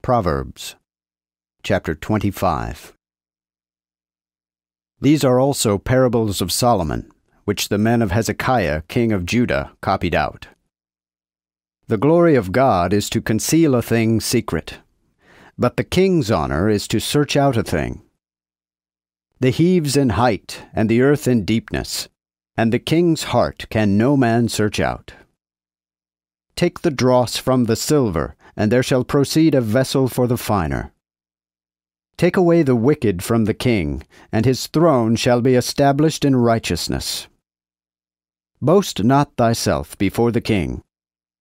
Proverbs chapter 25. These are also parables of Solomon, which the men of Hezekiah king of Judah copied out. The glory of God is to conceal a thing secret, but the king's honor is to search out a thing. The heaves in height, and the earth in deepness, and the king's heart can no man search out. Take the dross from the silver, and there shall proceed a vessel for the finer. Take away the wicked from the king, and his throne shall be established in righteousness. Boast not thyself before the king,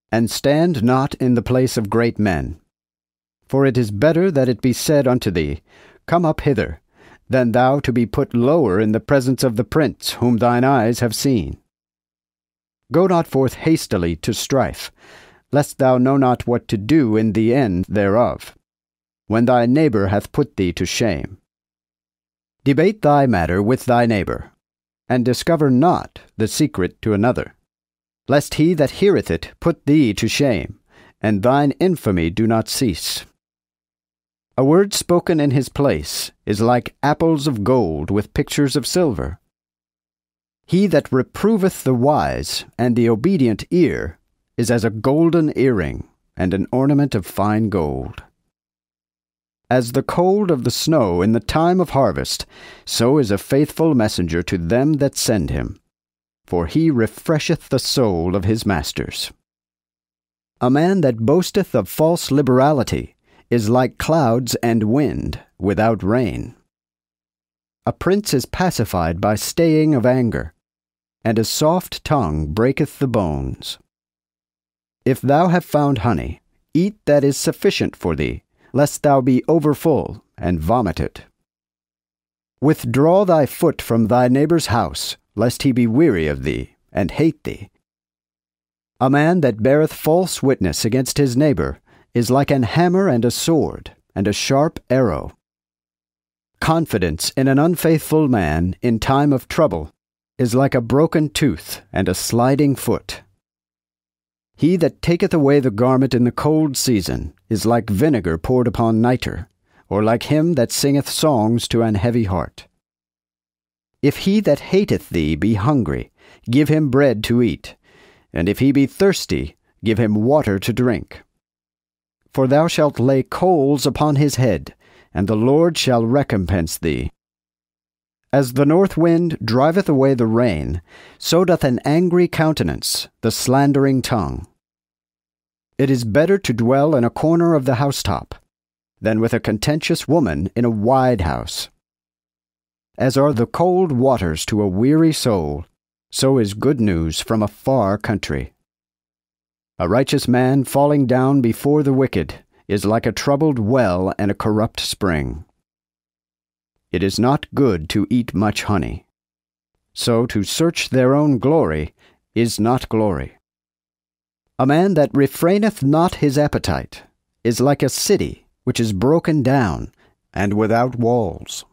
and stand not in the place of great men. For it is better that it be said unto thee, Come up hither, than thou to be put lower in the presence of the prince whom thine eyes have seen. Go not forth hastily to strife, lest thou know not what to do in the end thereof, when thy neighbor hath put thee to shame. Debate thy matter with thy neighbor, and discover not the secret to another, lest he that heareth it put thee to shame, and thine infamy do not cease. A word spoken in his place is like apples of gold with pictures of silver. He that reproveth the wise and the obedient ear is as a golden earring and an ornament of fine gold. As the cold of the snow in the time of harvest, so is a faithful messenger to them that send him, for he refresheth the soul of his masters. A man that boasteth of false liberality is like clouds and wind without rain. A prince is pacified by staying of anger, and a soft tongue breaketh the bones. If thou have found honey, eat that is sufficient for thee, lest thou be overfull, and vomit it. Withdraw thy foot from thy neighbor's house, lest he be weary of thee, and hate thee. A man that beareth false witness against his neighbor is like an hammer and a sword, and a sharp arrow. Confidence in an unfaithful man in time of trouble is like a broken tooth and a sliding foot. He that taketh away the garment in the cold season is like vinegar poured upon nitre, or like him that singeth songs to an heavy heart. If he that hateth thee be hungry, give him bread to eat, and if he be thirsty, give him water to drink. For thou shalt lay coals upon his head, and the Lord shall recompense thee. As the north wind driveth away the rain, so doth an angry countenance the slandering tongue. It is better to dwell in a corner of the housetop than with a contentious woman in a wide house. As are the cold waters to a weary soul, so is good news from a far country. A righteous man falling down before the wicked is like a troubled well and a corrupt spring. It is not good to eat much honey, so to search their own glory is not glory. A man that refraineth not his appetite is like a city which is broken down and without walls.